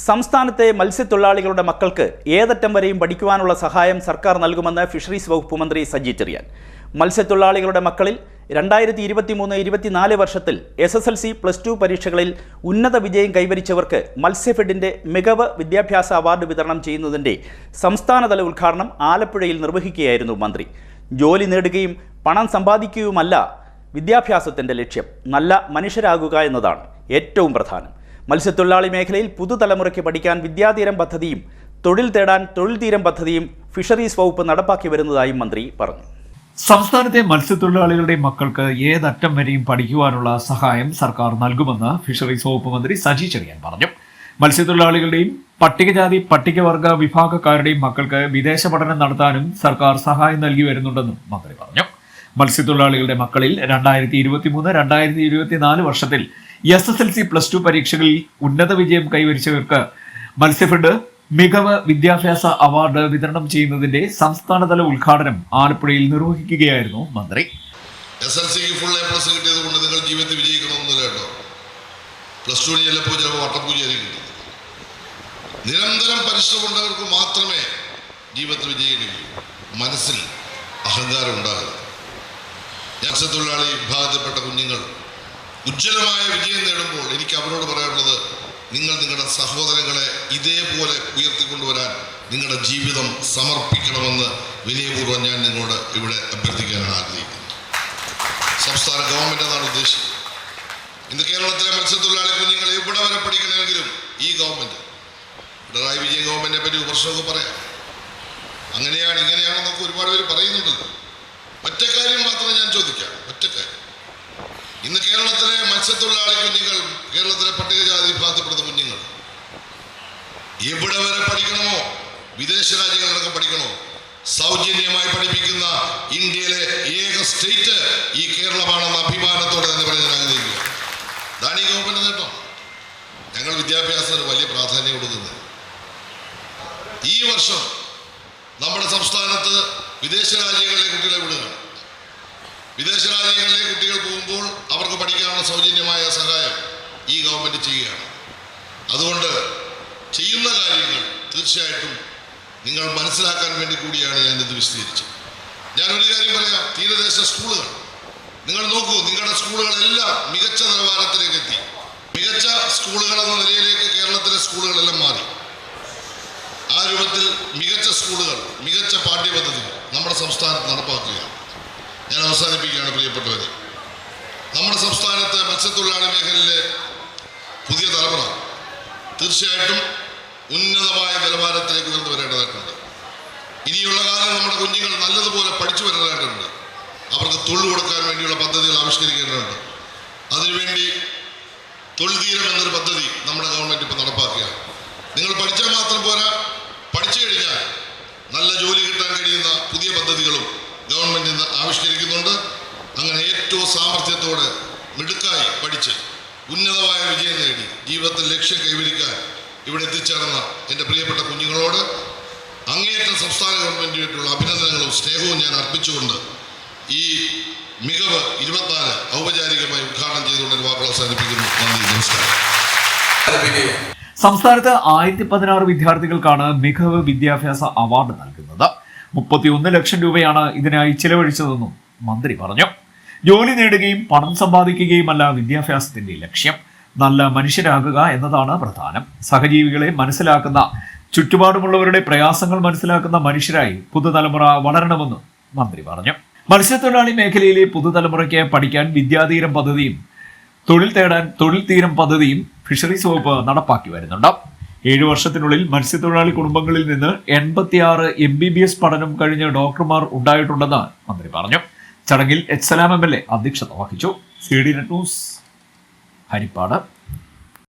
സംസ്ഥാനത്തെ മത്സ്യത്തൊഴിലാളികളുടെ മക്കൾക്ക് ഏതറ്റം വരെയും പഠിക്കുവാനുള്ള സഹായം സർക്കാർ നൽകുമെന്ന് ഫിഷറീസ് വകുപ്പ് മന്ത്രി സജി ചെറിയാൻ. മത്സ്യത്തൊഴിലാളികളുടെ മക്കളിൽ 2023-24 വർഷത്തിൽ SSLC +2 പരീക്ഷകളിൽ ഉന്നത വിജയം കൈവരിച്ചവർക്ക് മത്സ്യഫെഡിന്റെ മികവ് വിദ്യാഭ്യാസ അവാർഡ് വിതരണം ചെയ്യുന്നതിന്റെ സംസ്ഥാനതല ഉദ്ഘാടനം ആലപ്പുഴയിൽ നിർവഹിക്കുകയായിരുന്നു മന്ത്രി. ജോലി നേടുകയും പണം സമ്പാദിക്കുകയുമല്ല വിദ്യാഭ്യാസത്തിന്റെ ലക്ഷ്യം, നല്ല മനുഷ്യരാകുക എന്നതാണ് ഏറ്റവും പ്രധാനം. മത്സ്യത്തൊഴിലാളി മേഖലയിൽ പുതുതലമുറയ്ക്ക് പഠിക്കാൻ വിദ്യാതീരം പദ്ധതിയും തൊഴിൽ തേടാൻ തൊഴിൽ തീരം പദ്ധതിയും ഫിഷറീസ് വകുപ്പ് നടപ്പാക്കി വരുന്നതായും മന്ത്രി പറഞ്ഞു. സംസ്ഥാനത്തെ മത്സ്യത്തൊഴിലാളികളുടെ മക്കൾക്ക് ഏതറ്റം വരെയും പഠിക്കുവാനുള്ള സഹായം സർക്കാർ നൽകുമെന്ന് ഫിഷറീസ് വകുപ്പ് മന്ത്രി സജി ചെറിയാൻ പറഞ്ഞു. മത്സ്യത്തൊഴിലാളികളുടെയും പട്ടികജാതി പട്ടികവർഗ വിഭാഗക്കാരുടെയും മക്കൾക്ക് വിദേശ പഠനം നടത്താനും സർക്കാർ സഹായം നൽകി വരുന്നുണ്ടെന്നും മന്ത്രി പറഞ്ഞു. മത്സ്യത്തൊഴിലാളികളുടെ മക്കളിൽ 2023-2024 വർഷത്തിൽ SSLC +2 പരീക്ഷകളിൽ ഉന്നത വിജയം കൈവരിച്ചവർക്ക് മത്സ്യഫെഡ് മികവ് വിദ്യാഭ്യാസ അവാർഡ് വിതരണം ചെയ്യുന്നതിന്റെ സംസ്ഥാനതല ഉദ്ഘാടനം ആലപ്പുഴയിൽ നിർവഹിക്കുകയായിരുന്നു മന്ത്രി. SSLCക്ക് ഫുൾ A+ കിട്ടിയത് കൊണ്ട് നിങ്ങൾ ജീവിതത്തിൽ വിജയിക്കണമെന്നില്ല കേട്ടോ. +2 ചിലപ്പോൾ വട്ടപ്പൂജയായിരിക്കും. നിരന്തരം പരിശ്രമമുള്ളവർക്ക് മാത്രമേ ജീവിതത്തിൽ വിജയിക്കൂ. മനസ്സിൽ അഹങ്കാരം ഉണ്ടാകരുത്. മത്സ്യത്തൊഴിലാളി വിഭാഗത്തിൽപ്പെട്ട കുഞ്ഞുങ്ങൾ ഉജ്ജ്വലമായ വിജയം നേടുമ്പോൾ എനിക്ക് അവരോട് പറയാനുള്ളത്, നിങ്ങൾ നിങ്ങളുടെ സഹോദരങ്ങളെ ഇതേപോലെ ഉയർത്തിക്കൊണ്ടുവരാൻ നിങ്ങളുടെ ജീവിതം സമർപ്പിക്കണമെന്ന് വിനയപൂർവ്വം ഞാൻ നിങ്ങളോട് ഇവിടെ അഭ്യർത്ഥിക്കാനാണ് ആഗ്രഹിക്കുന്നത്. സംസ്ഥാന ഗവൺമെൻറ് അതാണ് ഉദ്ദേശിക്കുന്നത്. ഇന്ന് കേരളത്തിലെ മത്സ്യത്തൊഴിലാളി കുഞ്ഞുങ്ങൾ എവിടെ വരെ പഠിക്കണമെങ്കിലും ഈ ഗവൺമെൻറ്, പിണറായി വിജയൻ ഗവൺമെൻറ്റിനെ പറ്റി വിമർശനമൊക്കെ പറയാം. അങ്ങനെയാണ് ഇങ്ങനെയാണെന്നൊക്കെ ഒരുപാട് പേര് പറയുന്നുണ്ട്. ഒറ്റ കാര്യം മാത്രമേ ഞാൻ ചോദിക്കാം, ഒറ്റ കാര്യം. ഇന്ന് കേരളത്തിലെ മത്സ്യത്തൊഴിലാളി കുഞ്ഞുങ്ങൾ, കേരളത്തിലെ പട്ടികജാതി വിഭാഗത്തിൽപ്പെടുന്ന കുഞ്ഞുങ്ങൾ എവിടെ വരെ പഠിക്കണമോ, വിദേശ രാജ്യങ്ങളിലൊക്കെ പഠിക്കണോ, സൗജന്യമായി പഠിപ്പിക്കുന്ന ഇന്ത്യയിലെ ഏക സ്റ്റേറ്റ് ഈ കേരളമാണെന്ന അഭിമാനത്തോടെ തന്നെ പറയാൻ ആഗ്രഹിക്കുക. ഇതാണ് ഈ ഗവൺമെന്റ് നേട്ടം. ഞങ്ങൾ വിദ്യാഭ്യാസത്തിന് വലിയ പ്രാധാന്യം കൊടുക്കുന്നത്. ഈ വർഷം നമ്മുടെ സംസ്ഥാനത്ത് വിദേശ രാജ്യങ്ങളിലെ കുട്ടികളെ വിടുകയാണ്. വിദേശ രാജ്യങ്ങളിലെ കുട്ടികൾ പോകുമ്പോൾ അവർക്ക് പഠിക്കാനുള്ള സൗജന്യമായ സഹായം ഈ ഗവൺമെൻറ് ചെയ്യുകയാണ്. അതുകൊണ്ട് ചെയ്യുന്ന കാര്യങ്ങൾ തീർച്ചയായിട്ടും നിങ്ങൾ മനസ്സിലാക്കാൻ വേണ്ടി കൂടിയാണ് ഞാനിത് വിശദീകരിച്ചത്. ഞാനൊരു കാര്യം പറയാം, തീരദേശ സ്കൂളുകൾ നിങ്ങൾ നോക്കൂ. നിങ്ങളുടെ സ്കൂളുകളെല്ലാം മികച്ച നിലവാരത്തിലേക്ക് എത്തി. മികച്ച സ്കൂളുകൾ എന്ന നിലയിലേക്ക് കേരളത്തിലെ സ്കൂളുകളെല്ലാം മാറി. ആ രൂപത്തിൽ മികച്ച സ്കൂളുകൾ, മികച്ച പാഠ്യപദ്ധതികൾ നമ്മുടെ സംസ്ഥാനത്ത് നടപ്പാക്കുകയാണ്. ഞാൻ അവസാനിപ്പിക്കുകയാണ് പ്രിയപ്പെട്ടവരെ. നമ്മുടെ സംസ്ഥാനത്ത് മത്സ്യത്തൊഴിലാളി മേഖലയിലെ പുതിയ തലമുറ തീർച്ചയായിട്ടും ഉന്നതമായ നിലവാരത്തിലേക്ക് ഉയർന്നു വരേണ്ടതായിട്ടുണ്ട്. ഇനിയുള്ള കാലം നമ്മുടെ കുഞ്ഞുങ്ങൾ നല്ലതുപോലെ പഠിച്ചു വരേണ്ടതായിട്ടുണ്ട്. അവർക്ക് തൊഴിൽ കൊടുക്കാൻ വേണ്ടിയുള്ള പദ്ധതികൾ ആവിഷ്കരിക്കേണ്ടതുണ്ട്. അതിനുവേണ്ടി തൊഴിൽ തീരം എന്നൊരു പദ്ധതി നമ്മുടെ ഗവൺമെൻറ് ഇപ്പോൾ നടപ്പാക്കുകയാണ്. നിങ്ങൾ പഠിച്ചാൽ മാത്രം പോരാ, പഠിച്ചു കഴിഞ്ഞാൽ നല്ല ജോലി കിട്ടാൻ കഴിയുന്ന പുതിയ പദ്ധതികളും ഗവൺമെൻറ് ഇന്ന് ആവിഷ്കരിക്കുന്നുണ്ട്. അങ്ങനെ ഏറ്റവും സാമർഥ്യത്തോടെ മിടുക്കായി പഠിച്ച് ഉന്നതമായ വിജയം നേടി ജീവിതത്തിൽ ലക്ഷ്യം കൈവരിക്കാൻ ഇവിടെ എത്തിച്ചേർന്ന എൻ്റെ പ്രിയപ്പെട്ട കുഞ്ഞുങ്ങളോട് അങ്ങേയറ്റം സംസ്ഥാന ഗവൺമെൻറ്റിനായിട്ടുള്ള അഭിനന്ദനങ്ങളും സ്നേഹവും ഞാൻ അർപ്പിച്ചുകൊണ്ട് ഈ മികവ് 24 ഔപചാരികമായി ഉദ്ഘാടനം ചെയ്തുകൊണ്ട് എൻ്റെ വാക്കുകൾ അവസാനിപ്പിക്കുന്നു. നന്ദി, നമസ്കാരം. സംസ്ഥാനത്ത് 1016 വിദ്യാർത്ഥികൾക്കാണ് മികവ് വിദ്യാഭ്യാസ അവാർഡ് നൽകുന്നത്. 31 ലക്ഷം രൂപയാണ് ഇതിനായി ചിലവഴിച്ചതെന്നും മന്ത്രി പറഞ്ഞു. ജോലി നേടുകയും പണം സമ്പാദിക്കുകയുമല്ല വിദ്യാഭ്യാസത്തിന്റെ ലക്ഷ്യം, നല്ല മനുഷ്യരാകുക എന്നതാണ് പ്രധാനം. സഹജീവികളെ മനസ്സിലാക്കുന്ന, ചുറ്റുപാടുമുള്ളവരുടെ പ്രയാസങ്ങൾ മനസ്സിലാക്കുന്ന മനുഷ്യരായി പുതുതലമുറ വളരണമെന്നും മന്ത്രി പറഞ്ഞു. മത്സ്യത്തൊഴിലാളി മേഖലയിലെ പുതുതലമുറയ്ക്ക് പഠിക്കാൻ വിദ്യാതീരം പദ്ധതിയും തൊഴിൽ തേടാൻ തൊഴിൽ തീരം പദ്ധതിയും ഫിഷറീസ് വകുപ്പ് നടപ്പാക്കി വരുന്നുണ്ട്. 7 വർഷത്തിനുള്ളിൽ മത്സ്യത്തൊഴിലാളി കുടുംബങ്ങളിൽ നിന്ന് 86 MBBS പഠനം കഴിഞ്ഞ ഡോക്ടർമാർ ഉണ്ടായിട്ടുണ്ടെന്ന് മന്ത്രി പറഞ്ഞു. ചടങ്ങിൽ H. സലാം MLA അധ്യക്ഷത വഹിച്ചു. CD net news, Harippad.